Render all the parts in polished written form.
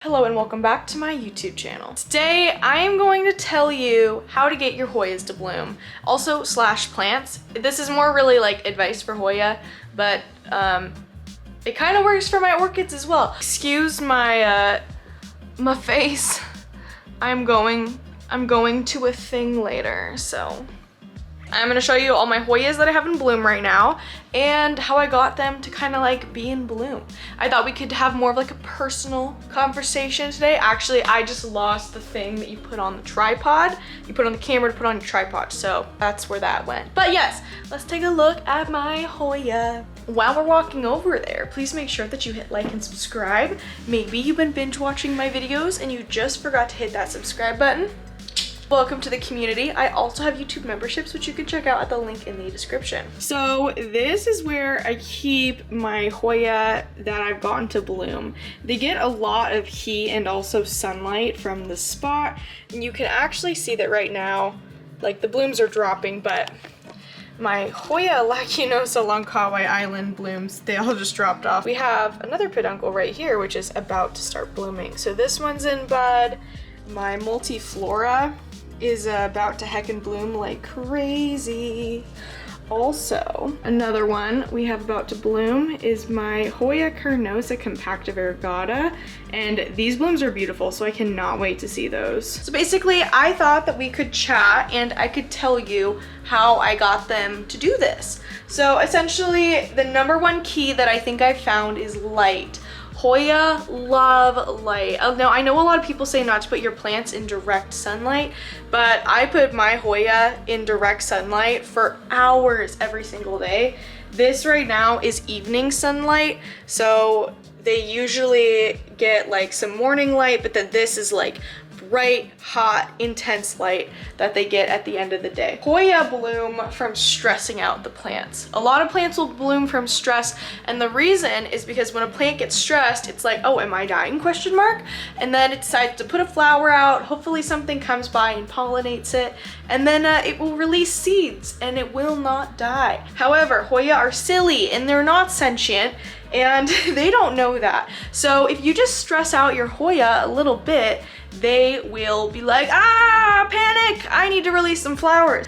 Hello and welcome back to my YouTube channel. Today I am going to tell you how to get your Hoyas to bloom. Also slash plants. This is more really like advice for Hoya, but it kind of works for my orchids as well. Excuse my my face. I'm going to a thing later, so I'm gonna show you all my Hoyas that I have in bloom right now and how I got them to kind of like be in bloom. I thought we could have more of like a personal conversation today. Actually, I just lost the thing that you put on the tripod. You put on the camera to put on your tripod, so that's where that went. But yes, let's take a look at my Hoya. While we're walking over there, please make sure that you hit like and subscribe. Maybe you've been binge watching my videos and you just forgot to hit that subscribe button. Welcome to the community. I also have YouTube memberships, which you can check out at the link in the description. So this is where I keep my Hoya that I've gotten to bloom. They get a lot of heat and also sunlight from the spot. And you can actually see that right now, like the blooms are dropping, but my Hoya Lacunosa Langkawi Island blooms, they all just dropped off. We have another peduncle right here, which is about to start blooming. So this one's in bud. My multiflora is about to heckin' bloom like crazy. Also, another one we have about to bloom is my Hoya Carnosa Compacta Variegata, and these blooms are beautiful, so I cannot wait to see those. So basically, I thought that we could chat and I could tell you how I got them to do this. So essentially, the number one key that I think I found is light. Hoya love light. Now I know a lot of people say not to put your plants in direct sunlight, but I put my Hoya in direct sunlight for hours every single day. This right now is evening sunlight, so they usually get like some morning light, but then this is like bright, hot, intense light that they get at the end of the day. Hoya bloom from stressing out the plants. A lot of plants will bloom from stress, and the reason is because when a plant gets stressed, it's like, oh, am I dying, question mark? And then it decides to put a flower out, hopefully something comes by and pollinates it, and then it will release seeds and it will not die. However, Hoya are silly and they're not sentient, and they don't know that. So if you just stress out your Hoya a little bit, they will be like, ah, panic, I need to release some flowers.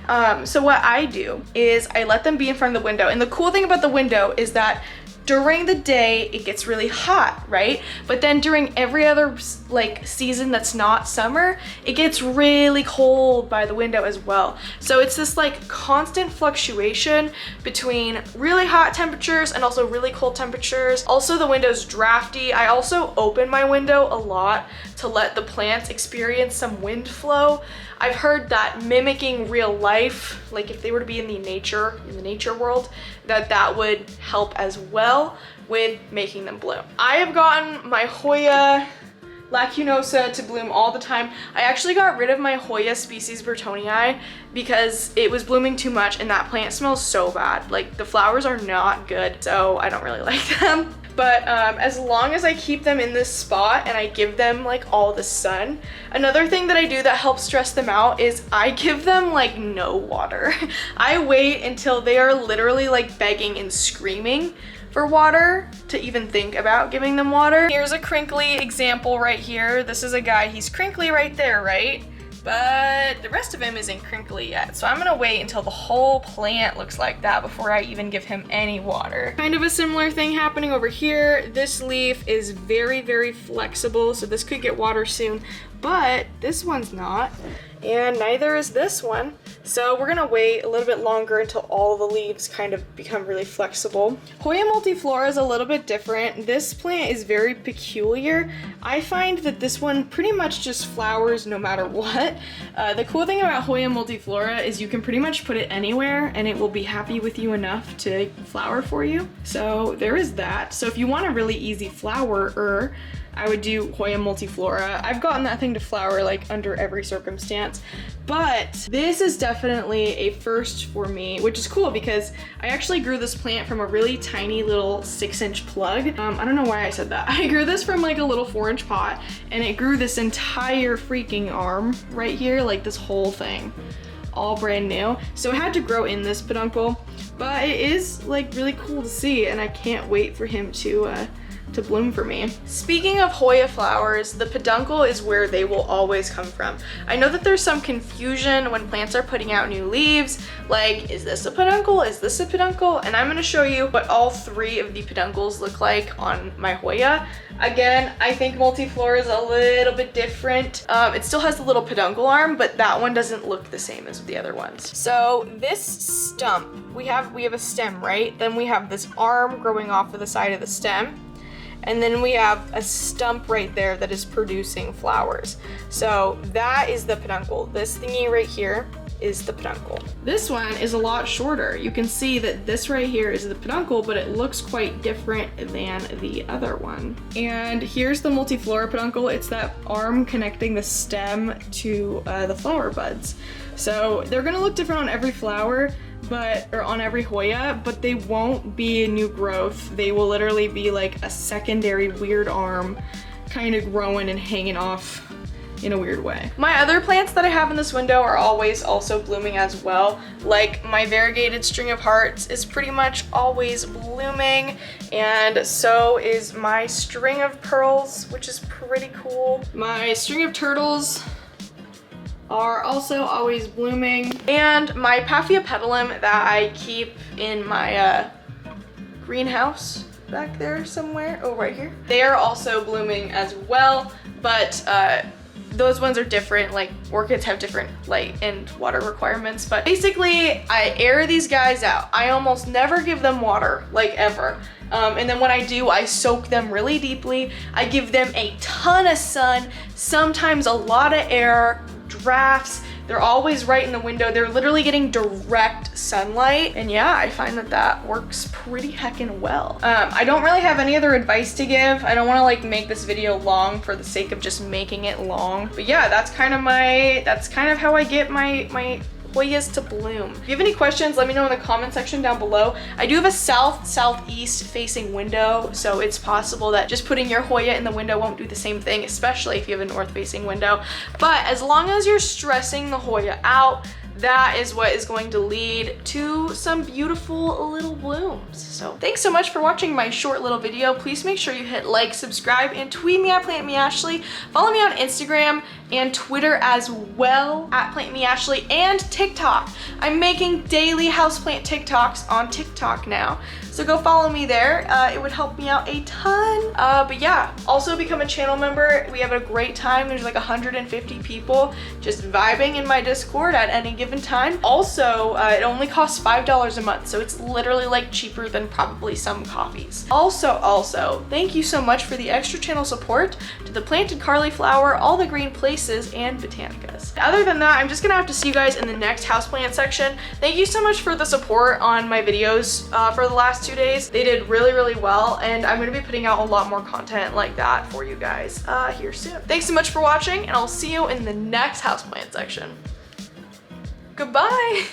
So what I do is I let them be in front of the window. And the cool thing about the window is that during the day, it gets really hot, right? But then during every other like season that's not summer, it gets really cold by the window as well. So it's this like constant fluctuation between really hot temperatures and also really cold temperatures. Also, the window's drafty. I also open my window a lot to let the plants experience some wind flow. I've heard that mimicking real life, like if they were to be in the nature world, that would help as well with making them bloom. I have gotten my Hoya Lacunosa to bloom all the time. I actually got rid of my Hoya species Burtonii because it was blooming too much and that plant smells so bad. Like the flowers are not good, so I don't really like them. But as long as I keep them in this spot and I give them like all the sun. Another thing that I do that helps stress them out is I give them like no water. I wait until they are literally like begging and screaming for water to even think about giving them water. Here's a crinkly example right here. This is a guy, he's crinkly right there, right? But the rest of him isn't crinkly yet. So I'm gonna wait until the whole plant looks like that before I even give him any water. Kind of a similar thing happening over here. This leaf is very, very flexible, so this could get water soon, but this one's not, and neither is this one. So we're gonna wait a little bit longer until all the leaves kind of become really flexible. Hoya multiflora is a little bit different. This plant is very peculiar. I find that this one pretty much just flowers no matter what. The cool thing about Hoya multiflora is you can pretty much put it anywhere and it will be happy with you enough to flower for you. So there is that. So if you want a really easy flowerer, I would do Hoya multiflora. I've gotten that thing to flower like under every circumstance, but this is definitely a first for me, which is cool because I actually grew this plant from a really tiny little 6-inch plug. I don't know why I said that. I grew this from like a little 4-inch pot and it grew this entire freaking arm right here, like this whole thing, all brand new. So it had to grow in this peduncle, but it is like really cool to see and I can't wait for him to to bloom for me. Speaking of Hoya flowers, the peduncle is where they will always come from. I know that there's some confusion when plants are putting out new leaves, like, is this a peduncle? Is this a peduncle? And I'm gonna show you what all 3 of the peduncles look like on my Hoya. Again, I think multiflora is a little bit different. It still has the little peduncle arm, but that one doesn't look the same as the other ones. So this stump, we have a stem, right? Then we have this arm growing off of the side of the stem. And then we have a stump right there that is producing flowers. So that is the peduncle. This thingy right here is the peduncle. This one is a lot shorter. You can see that this right here is the peduncle, but it looks quite different than the other one. And here's the multiflora peduncle. It's that arm connecting the stem to the flower buds. So they're gonna look different on every flower, or on every Hoya, but they won't be a new growth. They will literally be like a secondary weird arm kind of growing and hanging off in a weird way. My other plants that I have in this window are always also blooming as well. Like my variegated string of hearts is pretty much always blooming, and so is my string of pearls, which is pretty cool. My string of turtles are also always blooming, and my Paphia petalum that I keep in my greenhouse back there somewhere, oh right here, they are also blooming as well, but those ones are different. Like orchids have different light and water requirements, but basically I air these guys out. I almost never give them water, like ever. And then when I do, I soak them really deeply. I give them a ton of sun, sometimes a lot of air, drafts. They're always right in the window. They're literally getting direct sunlight. And yeah, I find that that works pretty heckin' well. I don't really have any other advice to give. I don't wanna like make this video long for the sake of just making it long. But yeah, that's kind of how I get my Hoyas to bloom. If you have any questions, let me know in the comment section down below. I do have a south-southeast facing window, so it's possible that just putting your Hoya in the window won't do the same thing, especially if you have a north facing window. But as long as you're stressing the Hoya out, that is what is going to lead to some beautiful little blooms. So thanks so much for watching my short little video. Please make sure you hit like, subscribe, and tweet me at PlantMeAshley. Follow me on Instagram and Twitter as well at PlantMeAshley, and TikTok. I'm making daily houseplant TikToks on TikTok now, so go follow me there. It would help me out a ton. But yeah, also become a channel member. We have a great time. There's like 150 people just vibing in my Discord at any given time. Also, it only costs $5 a month, so it's literally like cheaper than probably some coffees. Also, thank you so much for the extra channel support to the planted cauliflower, all the green places, and botanicas. Other than that, I'm just gonna have to see you guys in the next houseplant section. Thank you so much for the support on my videos for the last 2 days. They did really, really well, and I'm gonna be putting out a lot more content like that for you guys here soon. Thanks so much for watching, and I'll see you in the next houseplant section. Goodbye!